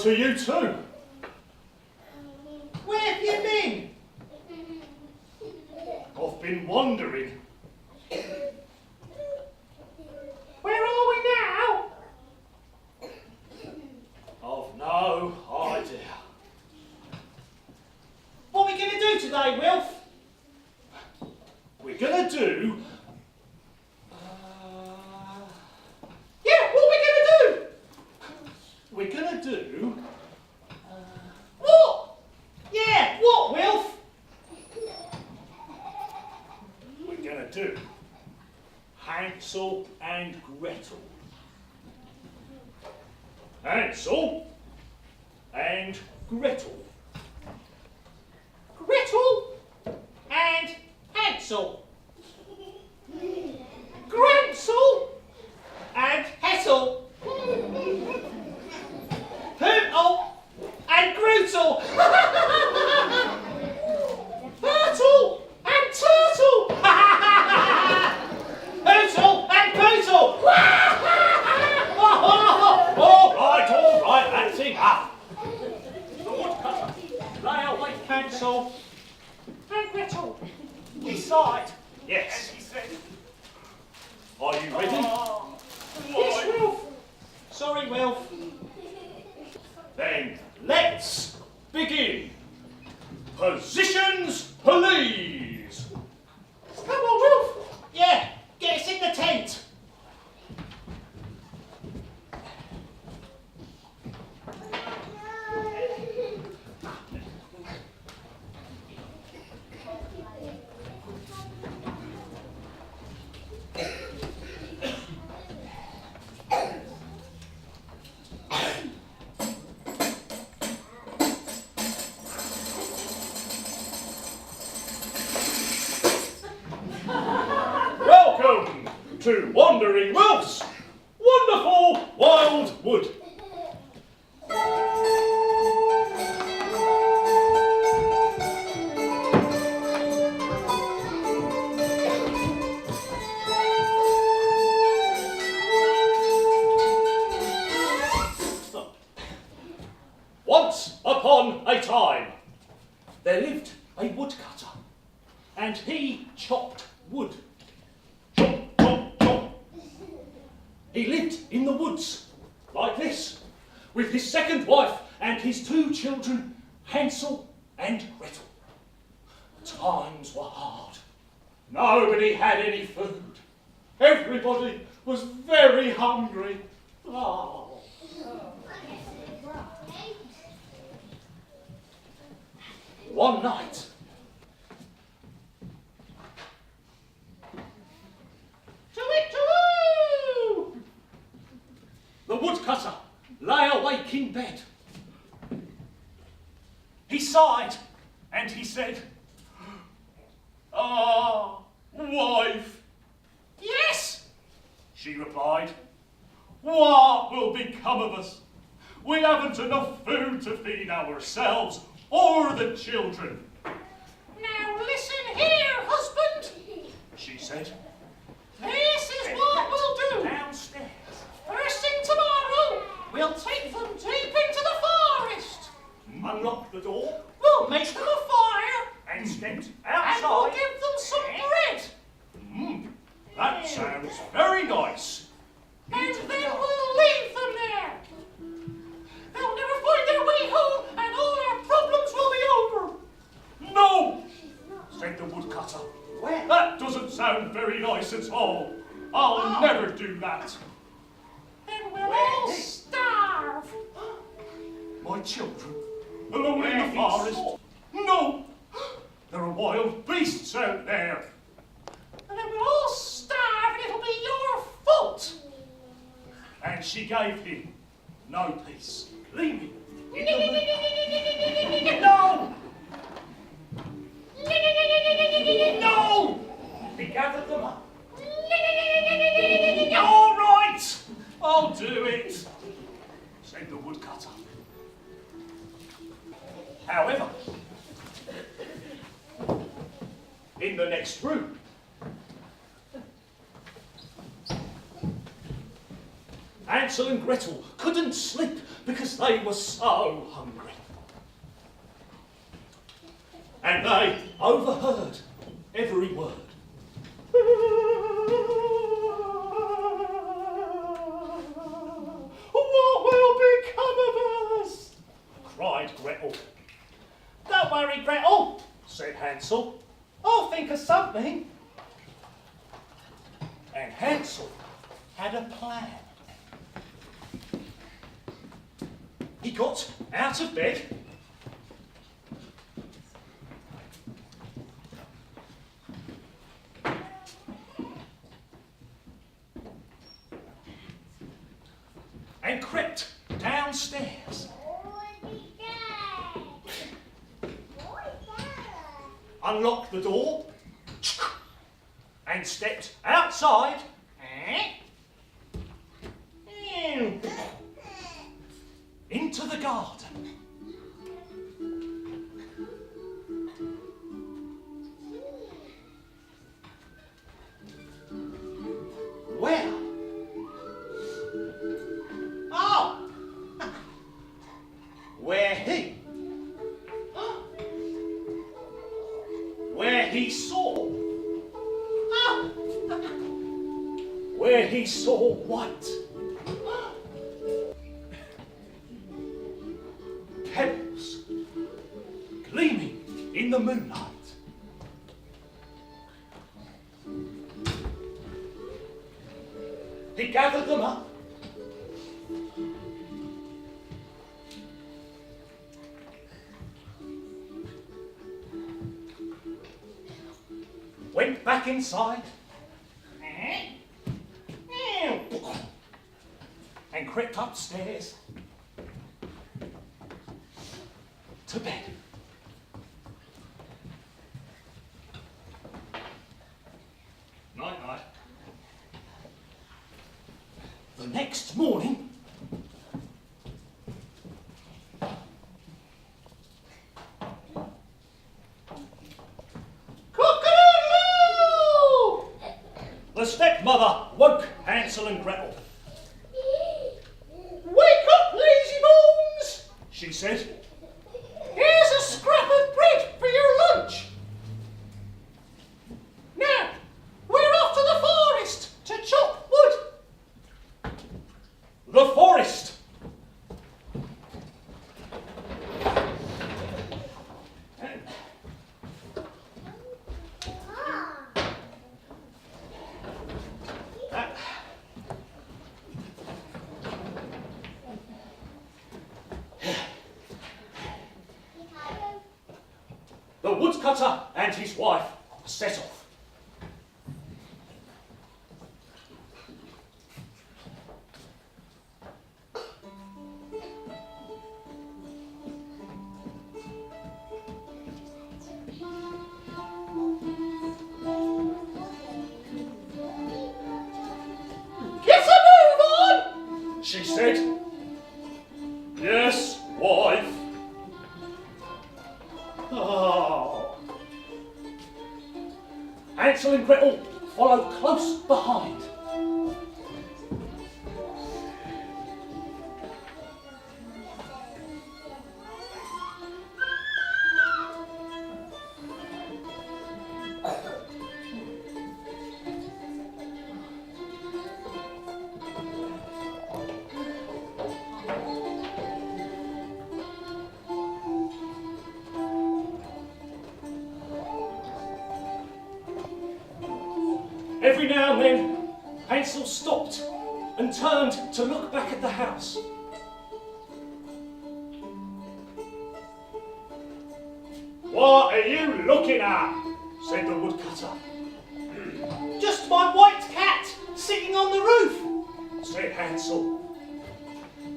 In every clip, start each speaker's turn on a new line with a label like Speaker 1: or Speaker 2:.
Speaker 1: To you too.
Speaker 2: Where have you been?
Speaker 1: I've been wandering.
Speaker 2: Where are we now?
Speaker 1: I've no idea.
Speaker 2: What are we going to do today, Wilf?
Speaker 1: We're gonna do.
Speaker 2: Yeah, what are we going to do?
Speaker 1: We're gonna do.
Speaker 2: What? Yeah, what, Wilf?
Speaker 1: We're gonna do Hansel and Gretel. Hansel and Gretel.
Speaker 2: Gretel and Hansel. Gransel and Hessel. Hootle and Grutel. Hurtle and Turtle. Hootle and Pootle.
Speaker 1: All right, that's enough.
Speaker 2: The woodcutter lay awake Hansel and Gretel. He sighed.
Speaker 1: Yes.
Speaker 2: And he said,
Speaker 1: Are you ready?
Speaker 2: yes, Wilf. Sorry, Wilf.
Speaker 1: Then let's begin. Positions, please.
Speaker 2: Come on, Wilf. Yeah, get us in the tent.
Speaker 1: Welcome to Wandering Wilf's wonderful wild wood. and he chopped wood. Chop, chop, chop. He lived in the woods, like this, with his second wife and his 2 children, Hansel and Gretel. Times were hard. Nobody had any food. Everybody was very hungry. Oh. One night, the woodcutter lay awake in bed. He sighed and he said, "Ah, wife." "Yes," she replied. "What will become of us? We haven't enough food to feed ourselves or the children."
Speaker 2: Now listen here, husband,
Speaker 1: she said.
Speaker 2: This is what we'll do.
Speaker 1: Downstairs.
Speaker 2: First thing tomorrow, we'll take them deep into the forest.
Speaker 1: Unlock the door
Speaker 2: We'll make them a fire,
Speaker 1: and stepped
Speaker 2: and we'll
Speaker 1: outside.
Speaker 2: give them some bread.
Speaker 1: That sounds very nice.
Speaker 2: And then we'll leave them there. They'll never find their way home, and all our problems will be over.
Speaker 1: "No," said the woodcutter. "That doesn't sound very nice at all. I'll never do that.
Speaker 2: Then we'll all starve.
Speaker 1: My children, alone in the forest? No, there are wild beasts out there."
Speaker 2: And then we'll all starve, and it'll be your fault.
Speaker 1: And she gave him no peace, leaving in the moonlight. No! No! He gathered them up. "All right, I'll do it," said the woodcutter. However, in the next room, Hansel and Gretel couldn't sleep because they were so hungry. And they overheard every word. "What will become of us?" cried Gretel.
Speaker 2: Don't worry, Gretel,
Speaker 1: said Hansel.
Speaker 2: I'll think of something.
Speaker 1: And Hansel had a plan. He got out of bed and crept downstairs, unlocked the door and stepped outside into the garden. Where? Oh! Where he saw. Where he saw white. Pebbles gleaming in the moonlight. He gathered them up went back inside and crept upstairs to bed. Night, night. The next morning,
Speaker 2: Cock-a-doodle-doo!
Speaker 1: the stepmother woke Hansel and Gretel.
Speaker 2: Wake up, lazy bones!
Speaker 1: She said,
Speaker 2: Here's a scrap of bread for your lunch.
Speaker 1: woodcutter and his wife set off.
Speaker 2: Get a move on!
Speaker 1: She said, "Yes, wife." Oh. Hansel and Gretel followed close behind. Every now and then, Hansel stopped and turned to look back at the house. "What are you looking at?" said the woodcutter.
Speaker 2: Just my white cat sitting on the roof,
Speaker 1: Said Hansel.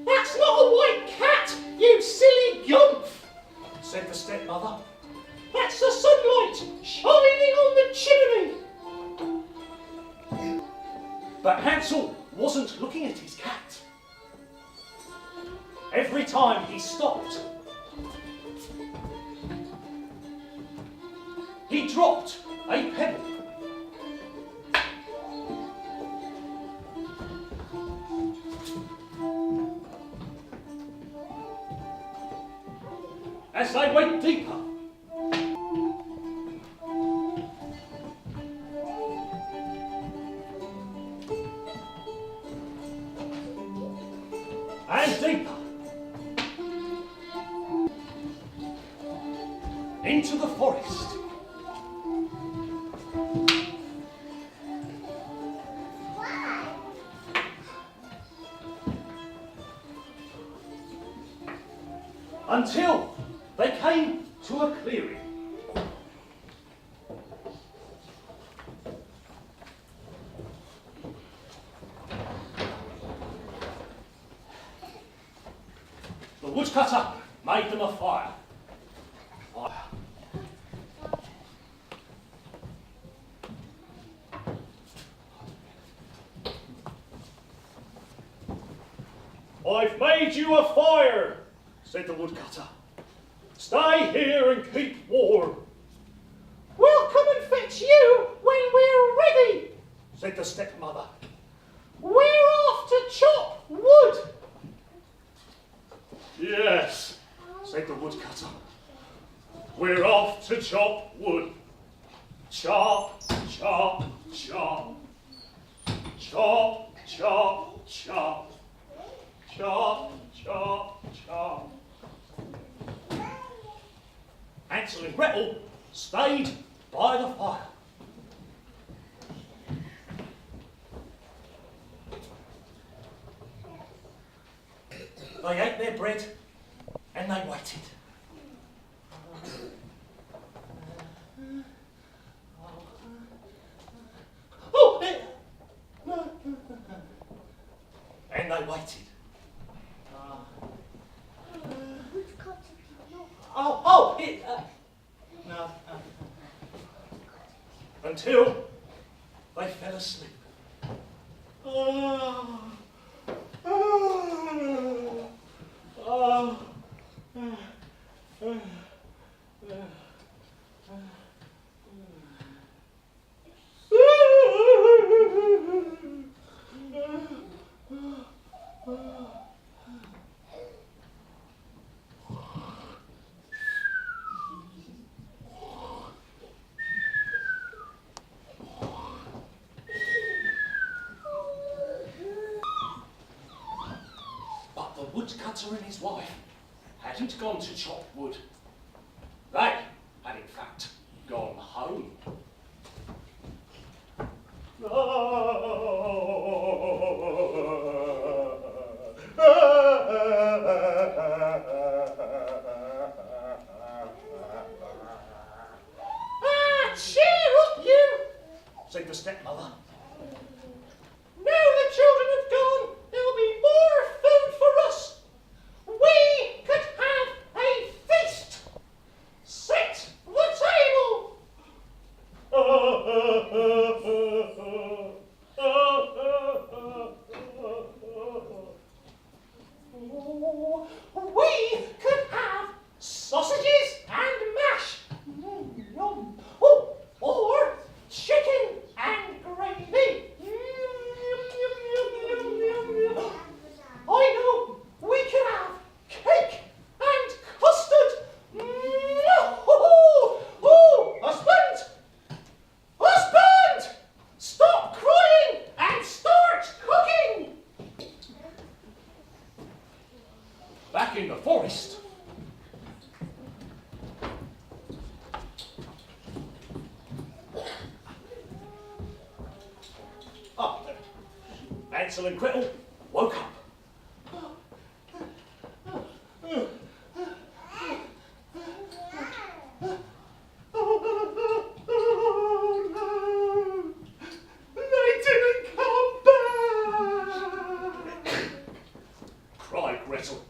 Speaker 2: That's not a white cat, you silly gumph.
Speaker 1: Said the stepmother.
Speaker 2: That's the sunlight shining on the chimney.
Speaker 1: But Hansel wasn't looking at his cat. Every time he stopped, he dropped a pebble. As they went deeper, and deeper, into the forest. Until they came to a clearing. The woodcutter made them a fire. "I've made you a fire," said the woodcutter. "Stay here and keep warm."
Speaker 2: We'll come and fetch you when we're ready.
Speaker 1: Said the stepmother.
Speaker 2: We're off to chop wood.
Speaker 1: "Yes," said the woodcutter. "We're off to chop wood. Chop, chop, chop. Chop, chop, chop. Chop, chop, chop." Hansel and Gretel stayed by the fire. They ate their bread and they waited.
Speaker 2: Oh,
Speaker 1: And they waited.
Speaker 2: no.
Speaker 1: Until they fell asleep. But the woodcutter and his wife hadn't gone to chop wood. They had, in fact, gone home. said the stepmother.
Speaker 2: Now the children have gone, there'll be more food for us. We could have a feast. Set the table. We could have sausages and mash. Yum. Oh, or chicken and gravy. I know, we could have cake and custard. Husband! Husband! Stop crying and start cooking!
Speaker 1: Back in the forest, Hansel and Gretel woke up.
Speaker 2: They didn't come back!
Speaker 1: Cried Gretel.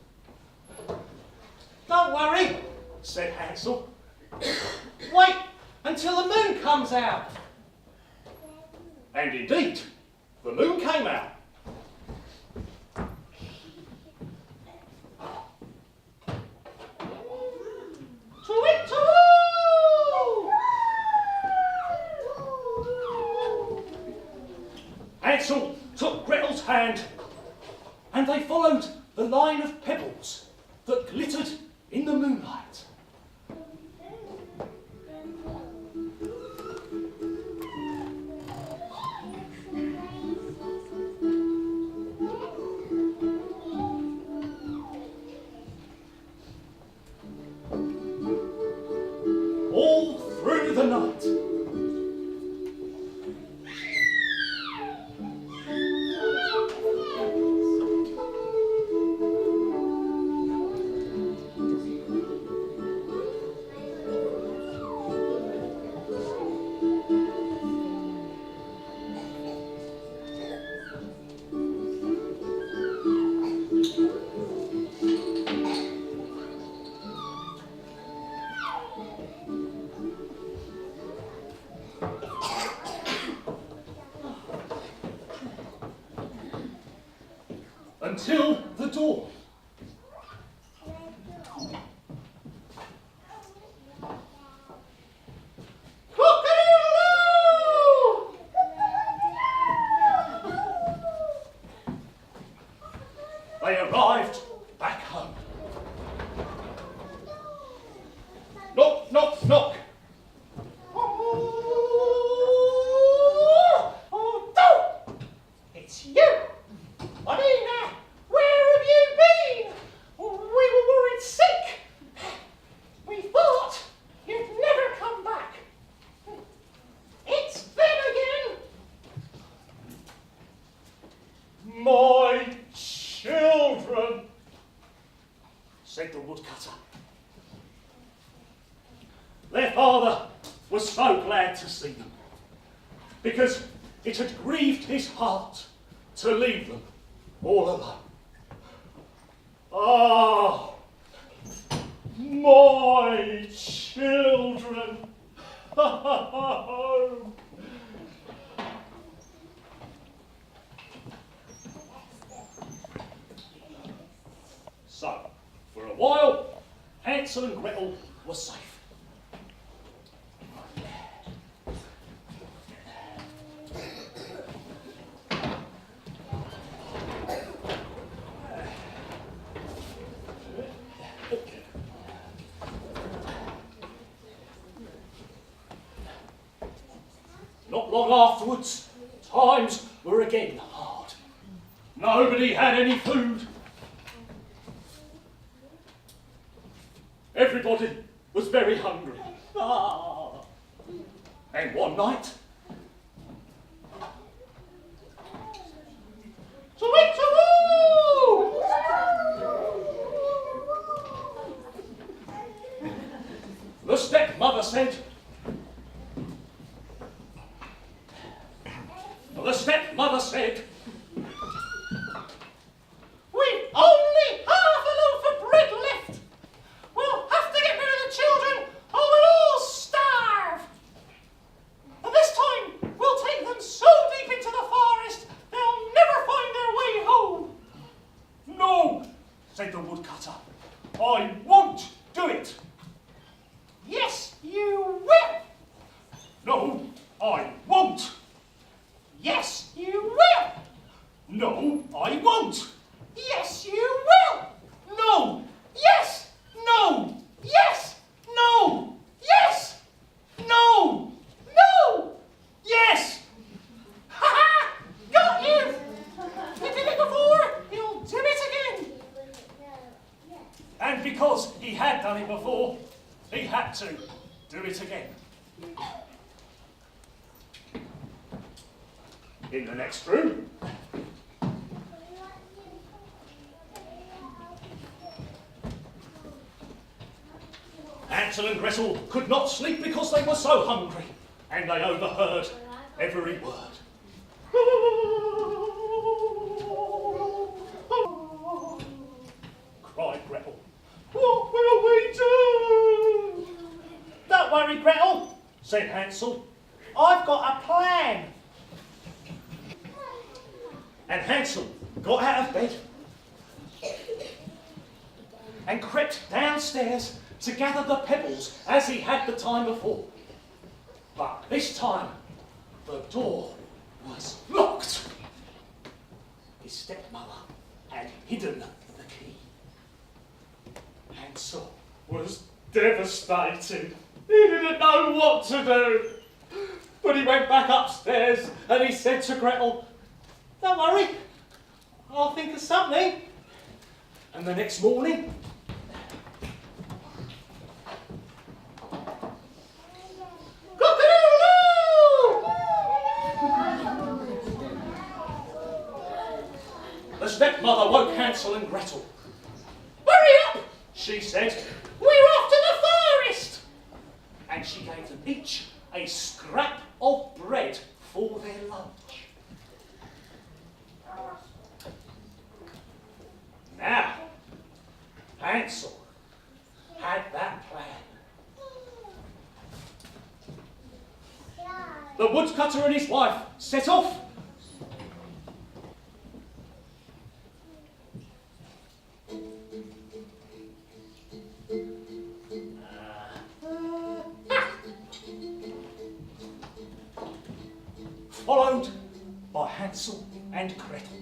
Speaker 3: Don't worry,
Speaker 1: Said Hansel.
Speaker 3: wait until the moon comes out.
Speaker 1: And indeed, the moon came out. Hansel took Gretel's hand, and they followed the line of pebbles that glittered in the moonlight. All through the night, until the dawn.
Speaker 2: Cock-a-doodle-doo!
Speaker 1: They arrived back home. Knock, knock, knock.
Speaker 2: Oh, don't! It's you! Marina, where have you been? We were worried sick. We thought you'd never come back. It's them again.
Speaker 1: My children, said the woodcutter. Their father was so glad to see them, because it had grieved his heart to leave them all alone. Ah, my children. So, for a while, Hansel and Gretel were safe. Not long afterwards, times were again hard. Nobody had any food. Everybody was very hungry. Ah. And one night,
Speaker 2: Tweet-a-woo!
Speaker 1: the stepmother said, the stepmother said,
Speaker 2: We've only half a loaf of bread left. We'll have to get rid of the children or we'll all starve. And this time we'll take them so deep into the forest they'll never find their way home.
Speaker 1: No, said the woodcutter. I won't do it.
Speaker 2: Yes, you will.
Speaker 1: No, I won't.
Speaker 2: Yes, you will.
Speaker 1: No, I won't.
Speaker 2: Yes, you will.
Speaker 1: No,
Speaker 2: Yes,
Speaker 1: no,
Speaker 2: yes,
Speaker 1: no,
Speaker 2: yes,
Speaker 1: no,
Speaker 2: no.
Speaker 1: yes.
Speaker 2: Ha ha! Got you. You did it before. You'll do it again.
Speaker 1: And because he had done it before, he had to do it again. In the next room, Hansel and Gretel could not sleep because they were so hungry, and they overheard every word. Cried Gretel. What will we do?
Speaker 3: Don't worry, Gretel.
Speaker 1: Said Hansel.
Speaker 3: I've got a plan.
Speaker 1: And Hansel got out of bed and crept downstairs to gather the pebbles as he had the time before. But this time, the door was locked. His stepmother had hidden the key. Hansel was devastated. He didn't know what to do. But he went back upstairs and he said to Gretel,
Speaker 3: Don't worry. I'll think of something.
Speaker 1: and the next morning, the stepmother woke Hansel and Gretel.
Speaker 2: Hurry up.
Speaker 1: She said,
Speaker 2: We're off to the forest.
Speaker 1: and she gave them each a scrap of bread for their lunch. Now, Hansel had that plan. The woodcutter and his wife set off. Followed by Hansel and Gretel.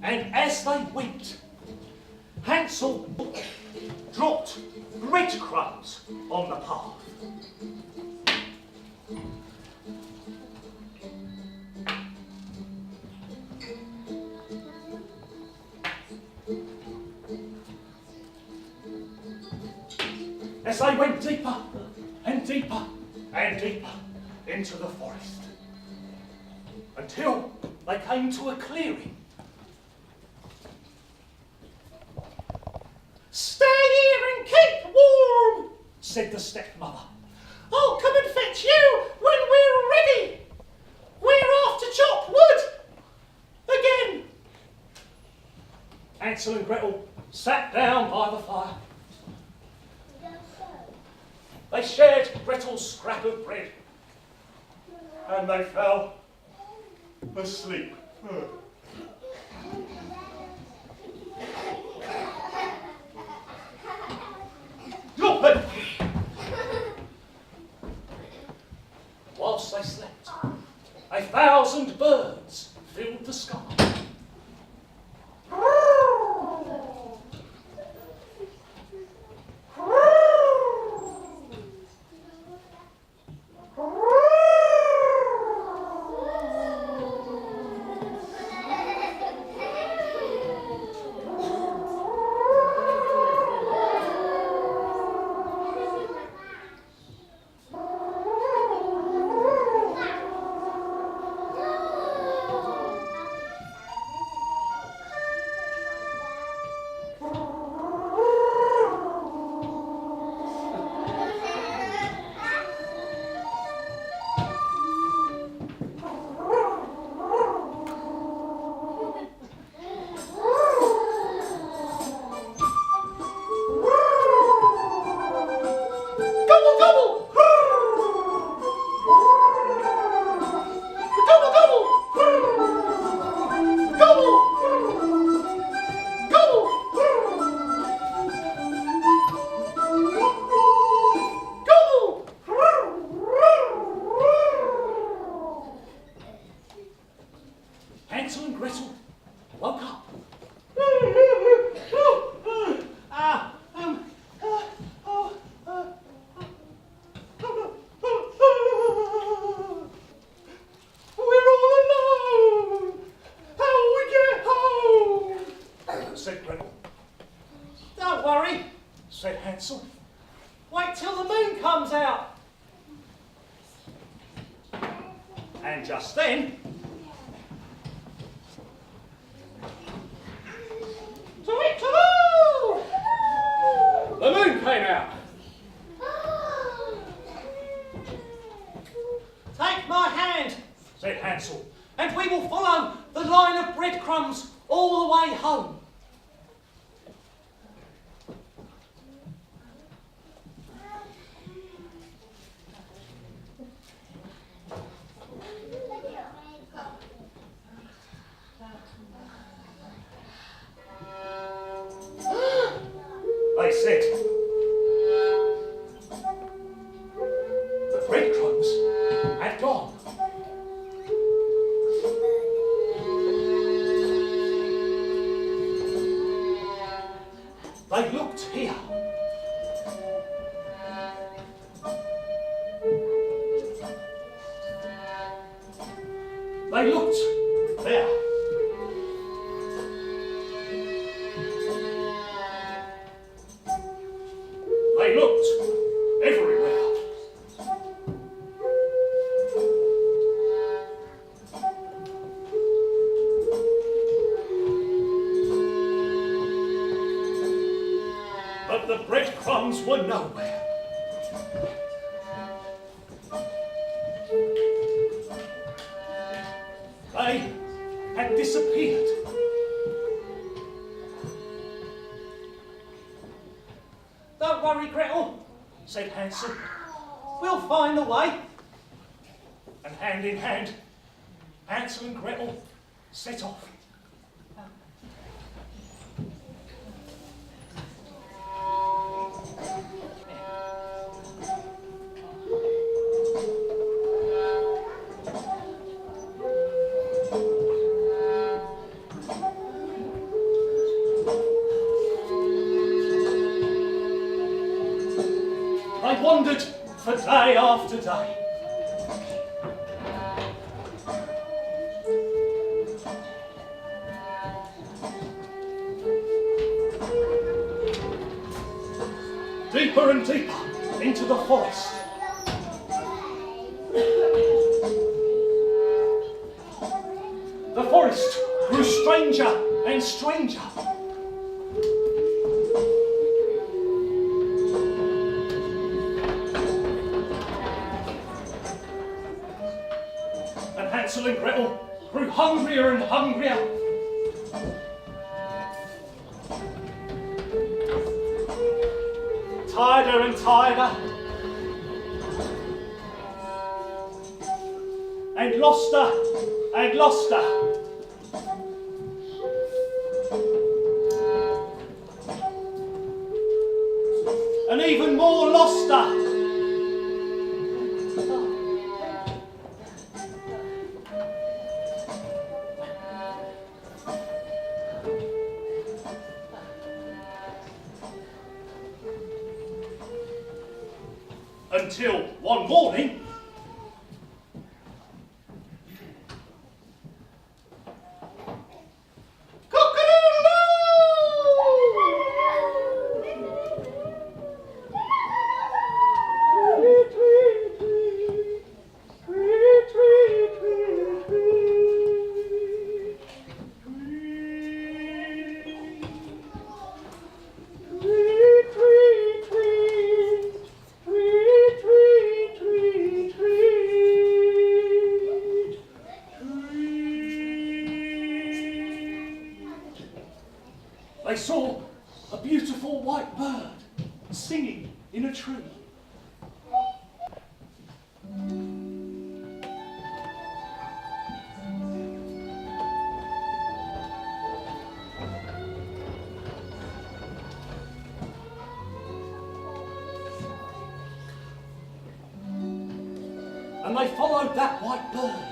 Speaker 1: And as they went, Hansel dropped breadcrumbs on the path. As they went deeper and deeper and deeper into the forest, until they came to a clearing.
Speaker 2: Stay here and keep warm,
Speaker 1: Said the stepmother.
Speaker 2: I'll come and fetch you when we're ready. We're off to chop wood again.
Speaker 1: Hansel and Gretel sat down by the fire. They shared Gretel's scrap of bread, and they fell asleep. Look, then! Whilst they slept, 1,000 birds filled the sky. Hansel and Gretel woke up.
Speaker 2: We're all alone. How will we get home?
Speaker 1: Said Gretel.
Speaker 3: Don't worry.
Speaker 1: Said Hansel.
Speaker 3: Wait till the moon comes out.
Speaker 1: And just then,
Speaker 2: Tweet-taloo!
Speaker 1: the moon came out.
Speaker 3: Take my hand,
Speaker 1: Said Hansel.
Speaker 3: and we will follow the line of breadcrumbs all the way home.
Speaker 1: They said, the breadcrumbs had gone. They looked here. They looked there. They looked everywhere. But the breadcrumbs were nowhere. They had disappeared.
Speaker 3: Don't worry, Gretel.
Speaker 1: Said Hansel,
Speaker 3: We'll find a way.
Speaker 1: and hand in hand, Hansel and Gretel set off. They wandered for day after day. Deeper and deeper into the forest. The forest grew stranger and stranger. And Hansel and Gretel grew hungrier and hungrier. Tireder and tireder. And loster and loster. And even more loster. Until one morning, they saw a beautiful white bird singing in a tree. And they followed that white bird.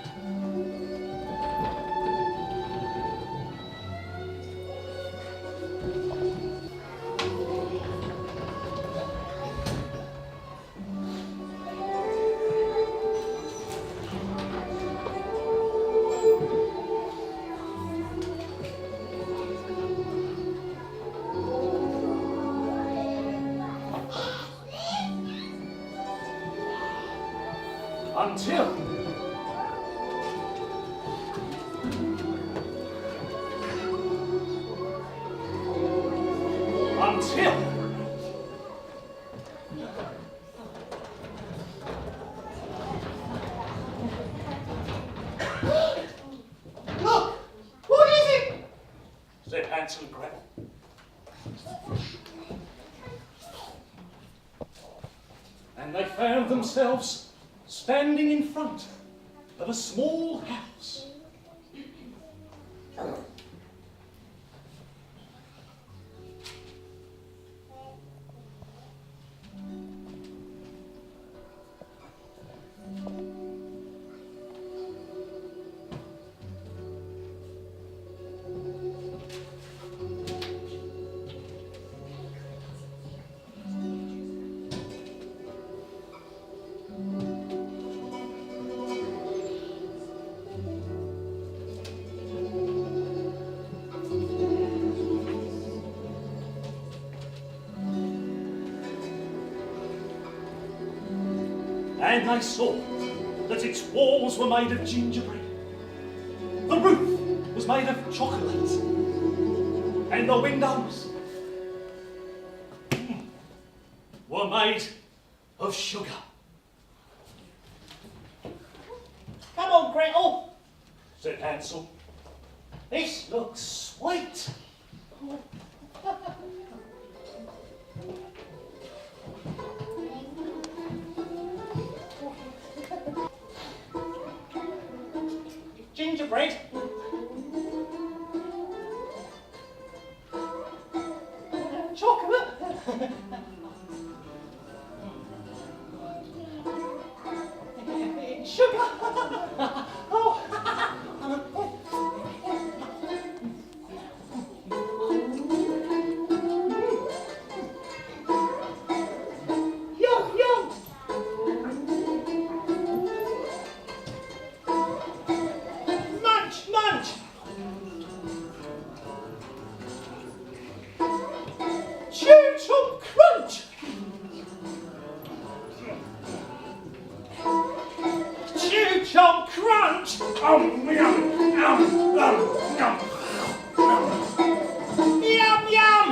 Speaker 1: Until
Speaker 2: Look! What is it?
Speaker 1: said Hansel and Gretel. And they found themselves standing in front of a small house. And they saw that its walls were made of gingerbread. The roof was made of chocolate. And the windows were made of sugar.
Speaker 2: Come on, Gretel.
Speaker 1: Said Hansel.
Speaker 2: This looks sweet. Gingerbread. Chocolate. Sugar. Oh. Yum, yum. Munch, munch. Chew, chomp, crunch. Chew, chomp, crunch.
Speaker 1: Yum, yum, yum.
Speaker 2: Yum, yum.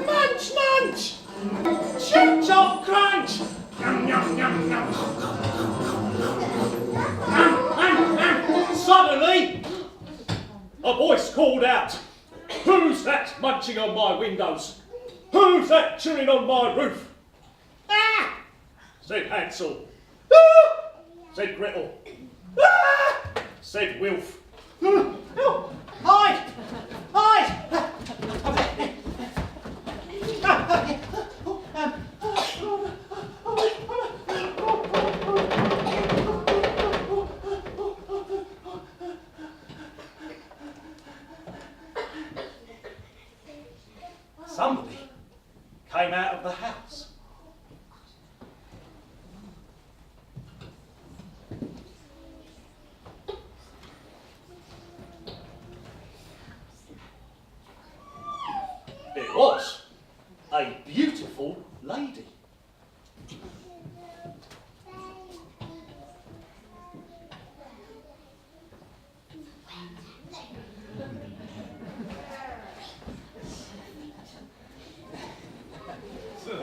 Speaker 2: Munch, munch. Chew, chomp, crunch.
Speaker 1: Yum, yum, yum, yum. Suddenly, a voice called out, "Who's that munching on my windows? Who's that chewing on my roof?"
Speaker 2: Ah!
Speaker 1: Said Hansel.
Speaker 2: Ah!
Speaker 1: Said Gretel.
Speaker 2: Ah!
Speaker 1: Said Wilf.
Speaker 2: Oh, hide! Hide!
Speaker 1: Somebody came out of the house. It was a beautiful lady.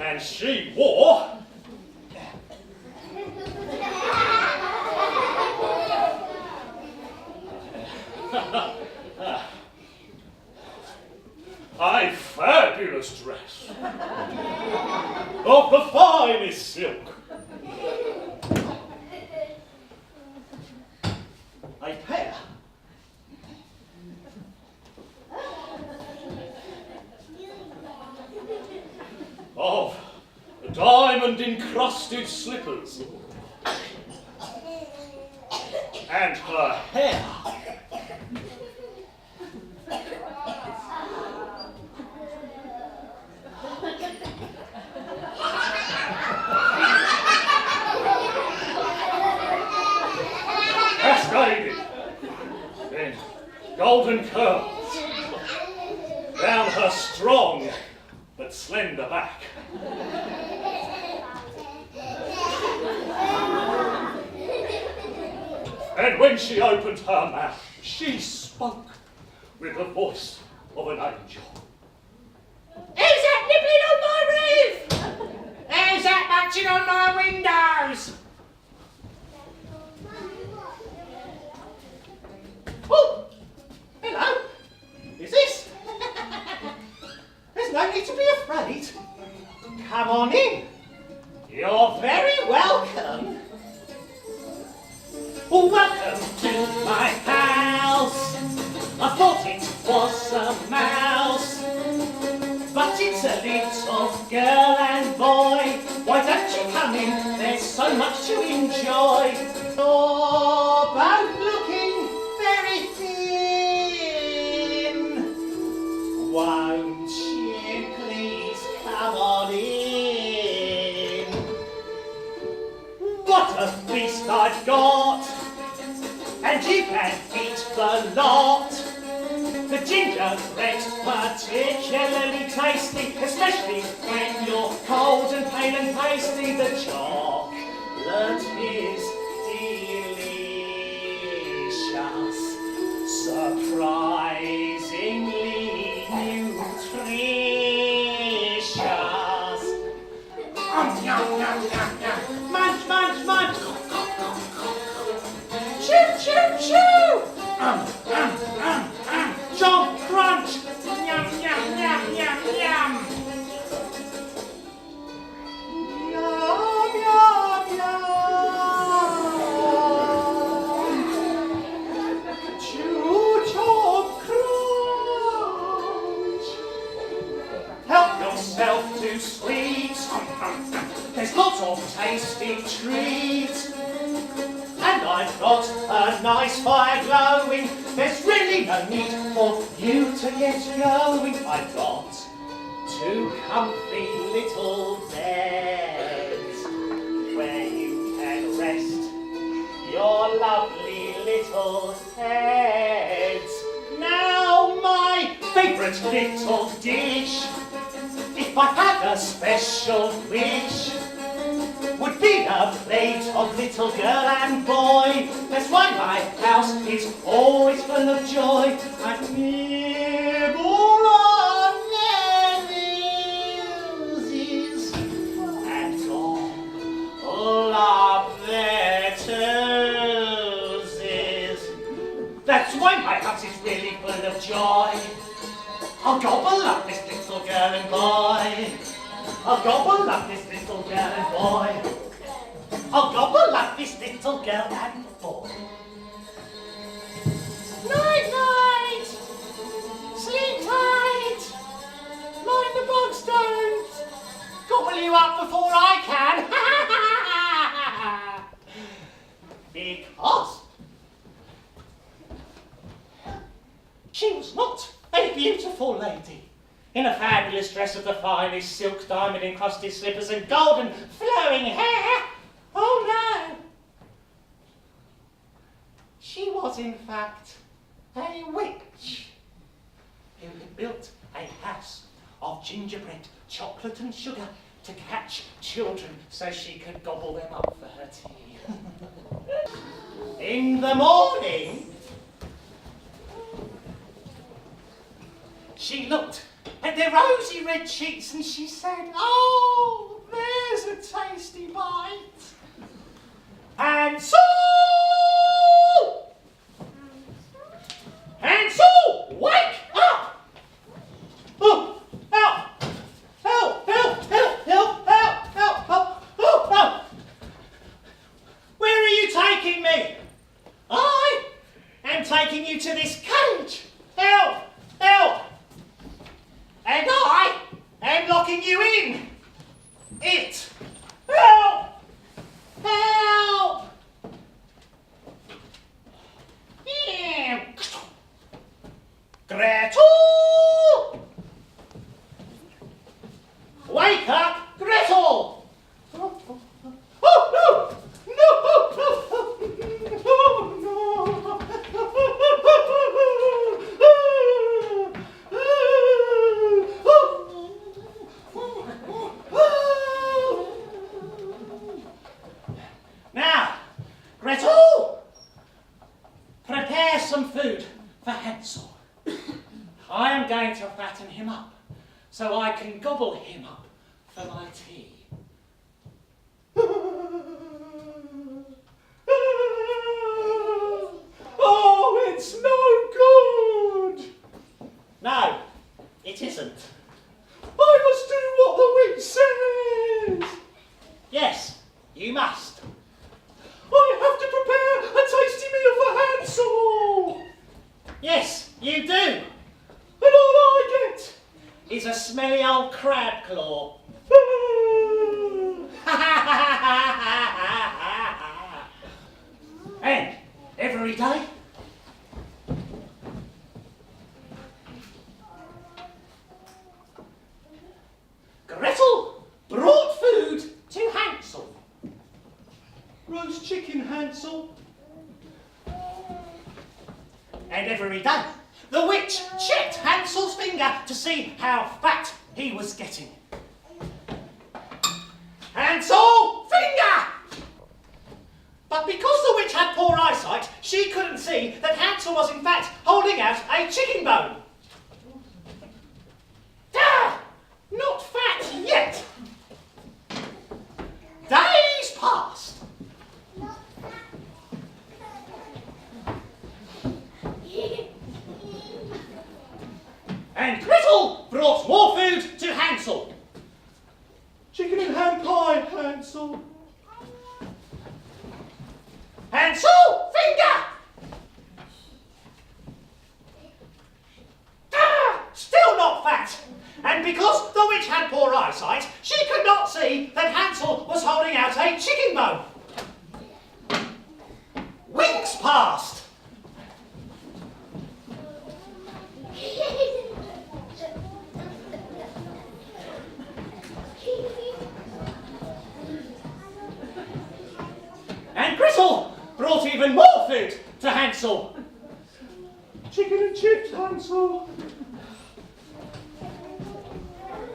Speaker 1: And she wore a fabulous dress of the finest silk, a pair of diamond-encrusted slippers, and her hair cascaded in golden curls down her strong but slender back. And when she opened her mouth, she spoke with the voice of an angel.
Speaker 2: Who's that nibbling on my roof? Who's that munching on my windows? Oh, hello. Is this? There's no need to be afraid. Come on in. You're very welcome.
Speaker 3: Well, welcome to my house. I thought it was a mouse, but it's a little girl and boy. Why don't you come in? There's so much to enjoy.
Speaker 2: You're both looking very thin. Won't you please come on in?
Speaker 3: What a feast I've got, and you can eat the lot. The gingerbread's particularly tasty, especially when you're cold and pale and pasty. The chocolate is delicious, surprisingly nutritious.
Speaker 2: Yum, yum, yum, yum.
Speaker 3: Munch, munch, munch.
Speaker 2: Chew, chew, chew.
Speaker 3: Chomp, crunch.
Speaker 2: Yum, yum, yum, yum, yum. Yum, yum, yum. Chew, chomp, crunch.
Speaker 3: Help yourself to sweets. There's lots of tasty treats. And I've got a nice fire glowing. There's really no need for you to get going. I've got 2 comfy little beds where you can rest your lovely little heads. Now my favourite little dish, if I had a special wish, would be a plate of little girl and boy. That's why my house is always full of joy. I nibble on their noses and gobble up their toesies. That's why my house is really full of joy. I'll gobble up this little girl and boy. I'll gobble up this little girl and boy. I'll gobble up this little girl and boy.
Speaker 2: Night, night. Sleep tight. Mind the bugs don't gobble you up before I can.
Speaker 3: Because she was not a beautiful lady in a fabulous dress of the finest silk, diamond encrusted slippers and golden flowing hair. Oh no! She was in fact a witch who had built a house of gingerbread, chocolate and sugar to catch children so she could gobble them up for her tea. In the morning, she looked at their rosy red cheeks and she said, "Oh, there's a tasty bite." Hansel! Hansel, wake up! Oh, help! Help, help, help, help, help, help, help, help, help! Where are you taking me? I am taking you to this cage. Help, help! And I am locking you in it. Help! Help! Yeah. Gretel! Wake up, Gretel! Oh no! No! No! No! some food for Hansel. I am going to fatten him up so I can gobble him up for my tea.
Speaker 1: Oh, it's no good.
Speaker 3: No, it isn't.
Speaker 1: I must do what the witch says.
Speaker 3: Yes, you must.
Speaker 1: I have to prepare a tasty meal for Hansel.
Speaker 3: Yes, you do.
Speaker 1: And all I get
Speaker 3: Is a smelly old crab claw. And every day, Gretel brought food to Hansel.
Speaker 1: roast chicken, Hansel.
Speaker 3: And every day, the witch checked Hansel's finger to see how fat he was getting. Hansel, finger! But because the witch had poor eyesight, she couldn't see that Hansel was in fact holding out a chicken bone. Ah, not fat yet. Days passed. And Gretel brought more food to Hansel.
Speaker 1: Chicken and ham pie, Hansel.
Speaker 3: Hansel, finger! Ah, still not fat. And because the witch had poor eyesight, she could not see that Hansel was holding out a chicken bone. Weeks passed. And Gretel brought even more food to Hansel.
Speaker 1: Chicken and chips, Hansel.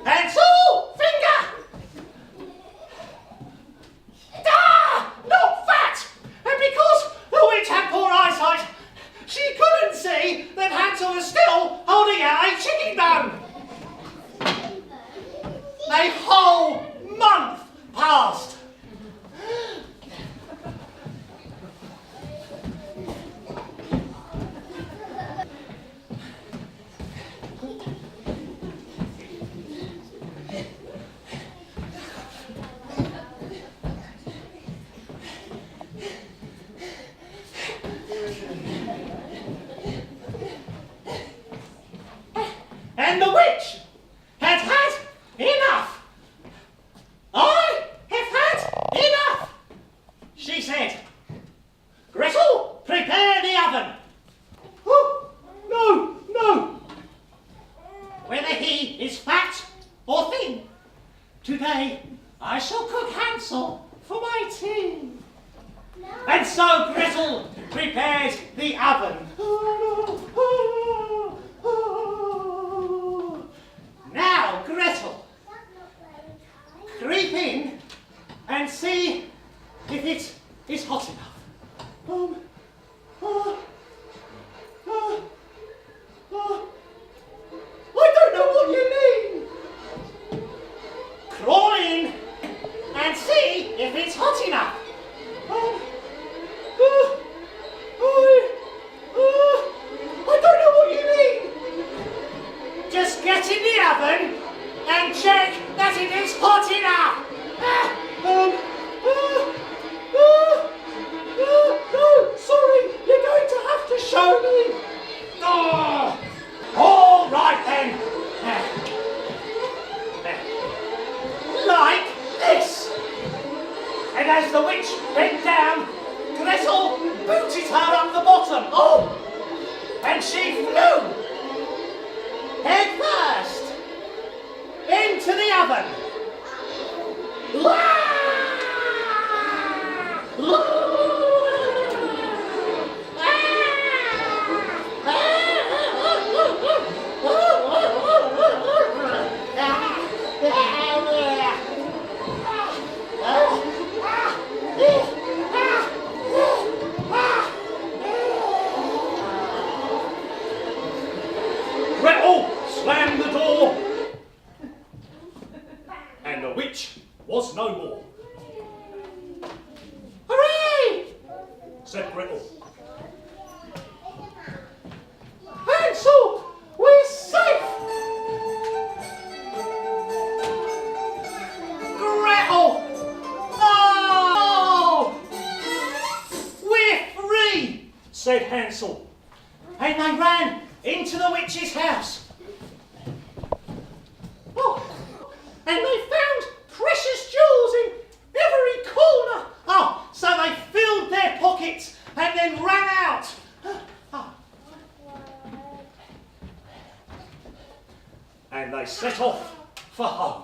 Speaker 3: Hansel, finger! Ah, not fat! And because the witch had poor eyesight, she couldn't see that Hansel was still holding out a chicken bone. A whole month passed. And the witch had had enough. I have had enough, she said. Gretel, prepare the oven.
Speaker 1: Oh, no.
Speaker 3: Whether he is fat or thin, today I shall cook Hansel for my tea. And so Gretel prepared the oven. Now, Gretel, creep in and see if it is hot enough.
Speaker 1: I don't know what you mean.
Speaker 3: Crawl in and see if it's hot enough.
Speaker 1: I Gretel.
Speaker 2: Hansel, we're safe!
Speaker 3: Gretel! Oh! We're free, said Hansel. And they ran into the witch's house.
Speaker 2: Oh, and they found precious jewels in every corner.
Speaker 3: Oh, so they filled their pockets and then ran out.
Speaker 1: And they set off for home.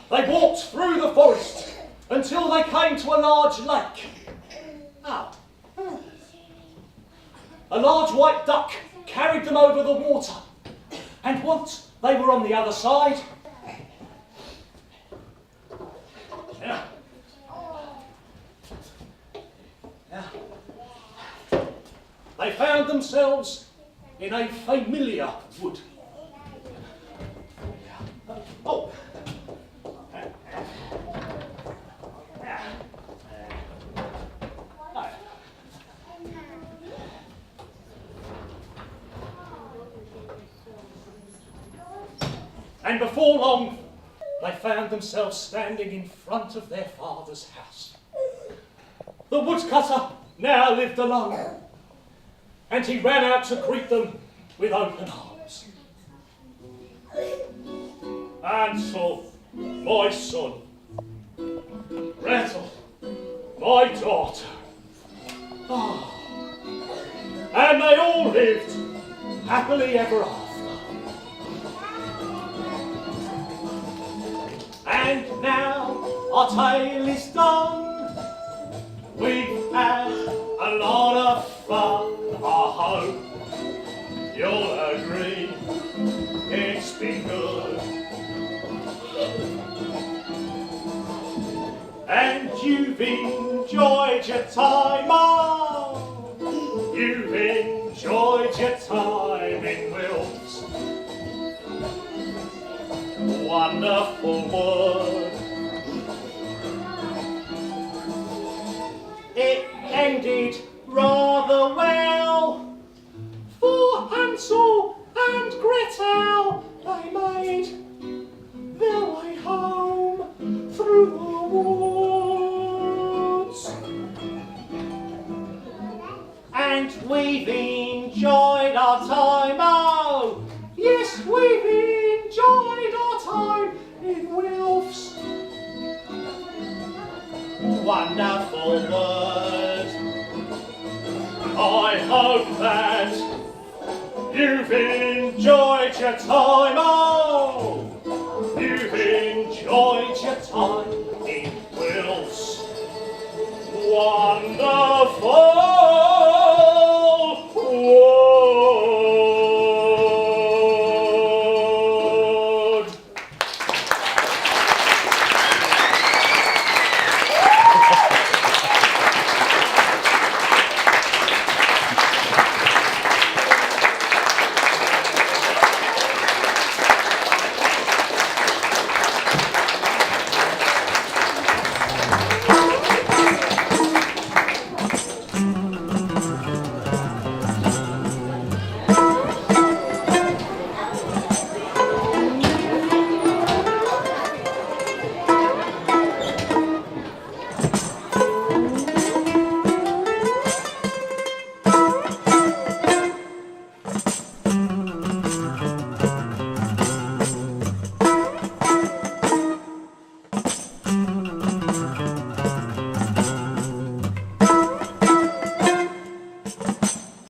Speaker 1: They walked through the forest until they came to a large lake.
Speaker 3: Oh,
Speaker 1: A large white duck carried them over the water, and once they were on the other side, they found themselves in a familiar wood. Oh. And before long, they found themselves standing in front of their father's house. The woodcutter now lived alone, and he ran out to greet them with open arms. Hansel, my son. Gretel, my daughter. Ah. And they all lived happily ever after. And now our tale is done. We've had a lot of fun. I hope you'll agree it's been good. And you've enjoyed your time, oh, you've enjoyed your time in Wilts. Wonderful world. It ended rather well, for Hansel and Gretel, they made their way home through the woods.
Speaker 3: and we've enjoyed our time, oh,
Speaker 2: Yes, we've enjoyed our time in Wilfs.
Speaker 3: wonderful word.
Speaker 1: I hope that you've enjoyed your time, oh, you've enjoyed your time in Wills.